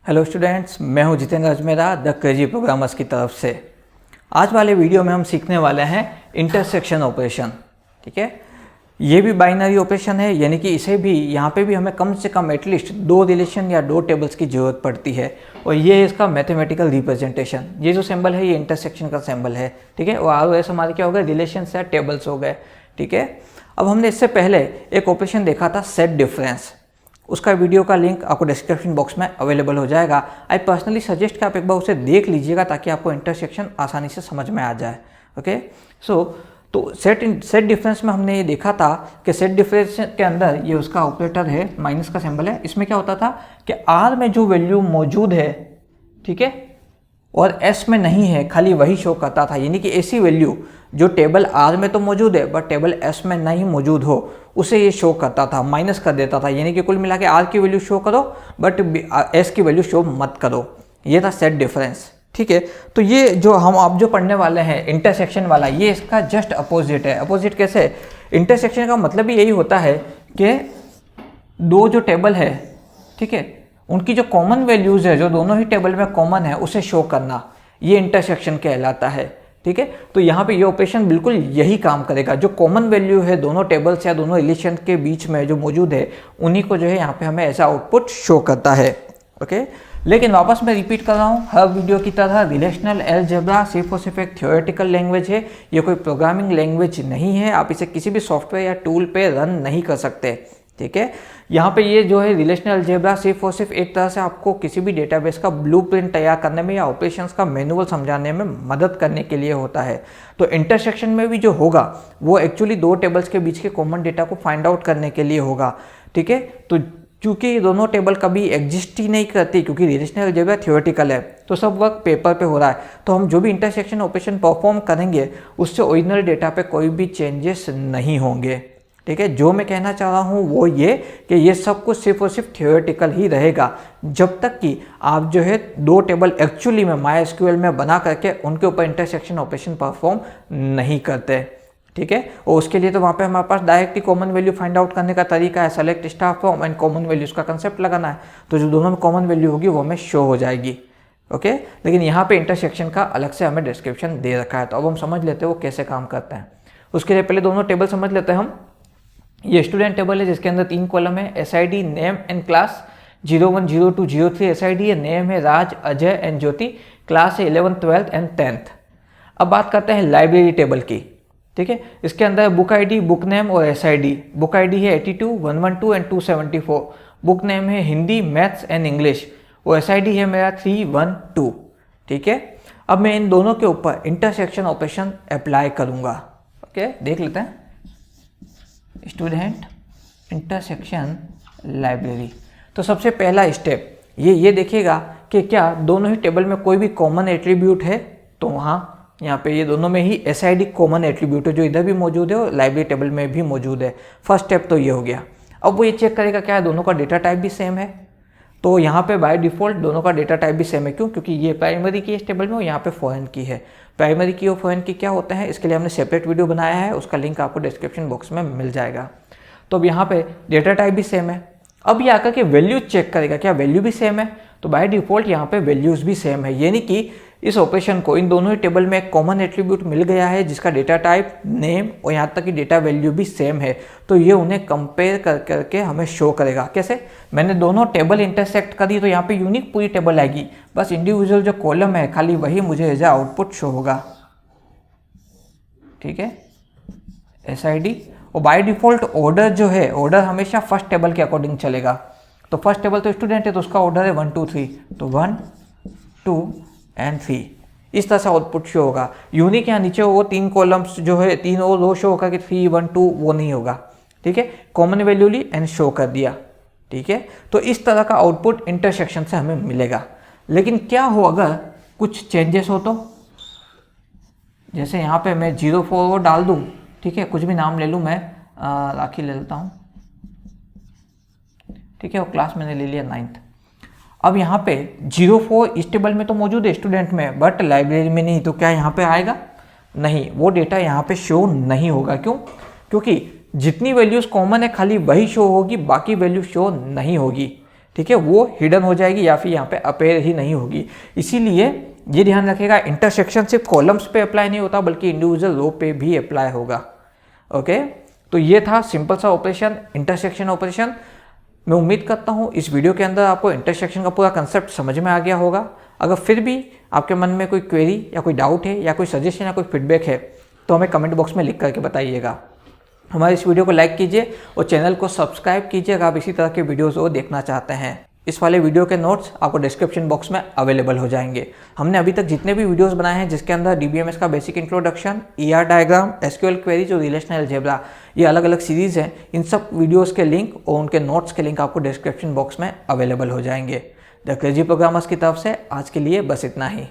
Hello students, मैं हूं Jitendra Ajmera the crazy programmers की तरफ से। आज वाले वीडियो में हम सीखने वाले हैं इंटरसेक्शन ऑपरेशन। ठीक है, ये भी बाइनरी ऑपरेशन है, यानी कि इसे भी यहाँ पे भी हमें कम से कम एटलीस्ट दो रिलेशन या दो टेबल्स की ज़रूरत पड़ती है, और ये है इसका मैथमेटिकल रिप्रेजेंटेशन। ये जो सिंबल है ये इंटरसेक्शन का सिंबल है। ठीक है, और आर एस हमारे क्या हो गए, रिलेशन या टेबल्स हो गए। ठीक है, अब हमने इससे पहले एक ऑपरेशन देखा था सेट डिफरेंस, उसका वीडियो का लिंक आपको डिस्क्रिप्शन बॉक्स में अवेलेबल हो जाएगा। आई पर्सनली सजेस्ट कि आप एक बार उसे देख लीजिएगा ताकि आपको इंटरसेक्शन आसानी से समझ में आ जाए। ओके, तो सेट डिफरेंस में हमने ये देखा था कि सेट डिफरेंस के अंदर ये उसका ऑपरेटर है, माइनस का सिंबल है। इसमें क्या होता था कि आर में जो वैल्यू मौजूद है, ठीक है, और एस में नहीं है, खाली वही शो करता था। यानी कि ऐसी वैल्यू जो टेबल आर में तो मौजूद है बट टेबल एस में नहीं मौजूद हो, उसे ये शो करता था, माइनस कर देता था। यानी कि कुल मिला के आर की वैल्यू शो करो बट एस की वैल्यू शो मत करो। ये था सेट डिफरेंस। ठीक है, तो ये जो आप जो पढ़ने वाले हैं इंटरसेक्शन वाला, ये इसका जस्ट अपोजिट है। अपोजिट कैसे? इंटरसेक्शन का मतलब ही यही होता है कि दो जो टेबल है, ठीक है, उनकी जो कॉमन वैल्यूज़ है, जो दोनों ही टेबल में कॉमन है, उसे शो करना, ये इंटरसेक्शन कहलाता है। ठीक है, तो यहाँ पे ये ऑपरेशन बिल्कुल यही काम करेगा। जो कॉमन वैल्यू है दोनों टेबल्स या दोनों रिलेशन के बीच में जो मौजूद है, उन्हीं को जो है यहाँ पे हमें ऐसा आउटपुट शो करता है। ओके, लेकिन वापस मैं रिपीट कर रहा हूँ, हर वीडियो की तरह रिलेशनल अलजेब्रा सिर्फ और सिर्फ एक थ्योरेटिकल लैंग्वेज है, ये कोई प्रोग्रामिंग लैंग्वेज नहीं है। आप इसे किसी भी सॉफ्टवेयर या टूल पे रन नहीं कर सकते। ठीक है, यहाँ पे ये जो है रिलेशनल अलजेब्रा सिर्फ और सिर्फ एक तरह से आपको किसी भी डेटाबेस का ब्लूप्रिंट तैयार करने में या ऑपरेशंस का मैनुअल समझाने में मदद करने के लिए होता है। तो इंटरसेक्शन में भी जो होगा वो एक्चुअली दो टेबल्स के बीच के कॉमन डेटा को फाइंड आउट करने के लिए होगा। ठीक है, तो चूंकि ये दोनों टेबल कभी एग्जिस्ट ही नहीं करती, क्योंकि रिलेशनल अलजेब्रा थ्योरेटिकल है, तो सब वर्क पेपर पे हो रहा है, तो हम जो भी इंटरसेक्शन ऑपरेशन परफॉर्म करेंगे उससे ओरिजिनल डेटा पे कोई भी चेंजेस नहीं होंगे। ठीक है, जो मैं कहना चाह रहा हूँ वो ये कि ये सब कुछ सिर्फ और सिर्फ थ्योरेटिकल ही रहेगा, जब तक कि आप जो है दो टेबल एक्चुअली में MySQL में बना करके उनके ऊपर इंटरसेक्शन ऑपरेशन परफॉर्म नहीं करते। ठीक है, और उसके लिए तो वहाँ पे हमारे पास directly common value find out करने का तरीका है, select star from and common values का कंसेप्ट लगाना है, तो जो दोनों में कॉमन वैल्यू होगी वो हमें शो हो जाएगी। ओके, लेकिन यहाँ पे इंटरसेक्शन का अलग से हमें डिस्क्रिप्शन दे रखा है, तो अब हम समझ लेते हैं वो कैसे काम करते हैं। उसके लिए पहले दोनों टेबल समझ लेते हैं हम। ये स्टूडेंट टेबल है जिसके अंदर 3 कॉलम है, SID name and class, 01, 02, 03 SID है, नेम है राज, अजय एंड ज्योति, क्लास है 11th, 12th एंड 10th। अब बात करते हैं लाइब्रेरी टेबल की। ठीक है, इसके अंदर बुक ID, बुक नेम और SID। बुक ID है 82, 112 एंड 274। बुक नेम है हिंदी, मैथ्स एंड इंग्लिश, और SID है मेरा 312। ठीक है, अब मैं इन दोनों के ऊपर इंटरसेक्शन ऑपरेशन अप्लाई करूंगा। ओके, देख लेते हैं। स्टूडेंट इंटरसेक्शन लाइब्रेरी, तो सबसे पहला स्टेप ये देखिएगा कि क्या दोनों ही टेबल में कोई भी कॉमन एट्रीब्यूट है, तो वहाँ यहाँ पे ये दोनों में ही SID कॉमन एट्रीब्यूट है जो इधर भी मौजूद है और लाइब्रेरी टेबल में भी मौजूद है। फर्स्ट स्टेप तो ये हो गया। अब वो ये चेक करेगा क्या दोनों का डेटा टाइप भी सेम है, तो यहाँ पे बाय डिफ़ॉल्ट दोनों का डेटा टाइप भी सेम है। क्यों? क्योंकि ये प्राइमरी की इस टेबल में और यहाँ पे फॉरेन की है। प्राइमरी की और फॉरेन की क्या होते हैं, इसके लिए हमने सेपरेट वीडियो बनाया है, उसका लिंक आपको डिस्क्रिप्शन बॉक्स में मिल जाएगा। तो अब यहाँ पे डेटा टाइप भी सेम है। अब ये आकर के वैल्यूज चेक करेगा क्या वैल्यू भी सेम है, तो बाय डिफ़ॉल्ट यहाँ पे वैल्यूज़ भी सेम है। यानी कि इस ऑपरेशन को इन दोनों ही टेबल में एक कॉमन एट्रीब्यूट मिल गया है जिसका डेटा टाइप, नेम और यहाँ तक कि डेटा वैल्यू भी सेम है, तो ये उन्हें कंपेयर कर करके हमें शो करेगा। कैसे? मैंने दोनों टेबल इंटरसेक्ट करी तो यहाँ पे यूनिक पूरी टेबल आएगी, बस इंडिविजुअल जो कॉलम है खाली वही मुझे एज आउटपुट शो होगा। ठीक है, SID, और बाय डिफ़ॉल्ट ऑर्डर जो है, ऑर्डर हमेशा फर्स्ट टेबल के अकॉर्डिंग चलेगा। तो फर्स्ट टेबल तो स्टूडेंट है तो उसका ऑर्डर है 1 2 3, तो 1 2 एंड 3, इस तरह से आउटपुट शो होगा। यूनिक यहाँ नीचे वो 3 कॉलम्स जो है 3 और रो शो होगा कि 3 1 2, वो नहीं होगा। ठीक है, कॉमन वैल्यू ली एंड शो कर दिया। ठीक है, तो इस तरह का आउटपुट इंटरसेक्शन से हमें मिलेगा। लेकिन क्या हो अगर कुछ चेंजेस हो, तो जैसे यहाँ पे मैं 04 डाल दूँ, ठीक है, कुछ भी नाम ले लूँ, मैं राखी ले लेता हूँ। ठीक है, वो क्लास मैंने ले लिया 9th। अब यहाँ पे 04 इस टेबल में तो मौजूद है स्टूडेंट में, बट लाइब्रेरी में नहीं, तो क्या यहाँ पे आएगा? नहीं, वो डेटा यहाँ पे शो नहीं होगा। क्यों? क्योंकि जितनी वैल्यूज कॉमन है खाली वही शो होगी, बाकी वैल्यू शो नहीं होगी। ठीक है, वो हिडन हो जाएगी या फिर यहाँ पे अपेयर ही नहीं होगी। इसीलिए ये ध्यान रखिएगा, इंटरसेक्शन सिर्फ कॉलम्स पे अप्लाई नहीं होता बल्कि इंडिविजुअल रो पे भी अप्लाई होगा। ओके, तो ये था सिंपल सा ऑपरेशन, इंटरसेक्शन ऑपरेशन। मैं उम्मीद करता हूँ इस वीडियो के अंदर आपको इंटरसेक्शन का पूरा कंसेप्ट समझ में आ गया होगा। अगर फिर भी आपके मन में कोई क्वेरी या कोई डाउट है या कोई सजेशन या कोई फीडबैक है तो हमें कमेंट बॉक्स में लिख करके बताइएगा। हमारे इस वीडियो को लाइक कीजिए और चैनल को सब्सक्राइब कीजिए अगर आप इसी तरह के वीडियोज़ को देखना चाहते हैं। इस वाले वीडियो के नोट्स आपको डिस्क्रिप्शन बॉक्स में अवेलेबल हो जाएंगे। हमने अभी तक जितने भी वीडियोस बनाए हैं जिसके अंदर DBMS का basic introduction, ER diagram, SQL queries और रिलेशनल अलजेब्रा, ये अलग अलग सीरीज़ हैं, इन सब वीडियोस के लिंक और उनके नोट्स के लिंक आपको डिस्क्रिप्शन बॉक्स में अवेलेबल हो जाएंगे। द क्रेजी प्रोग्रामर्स की तरफ से आज के लिए बस इतना ही।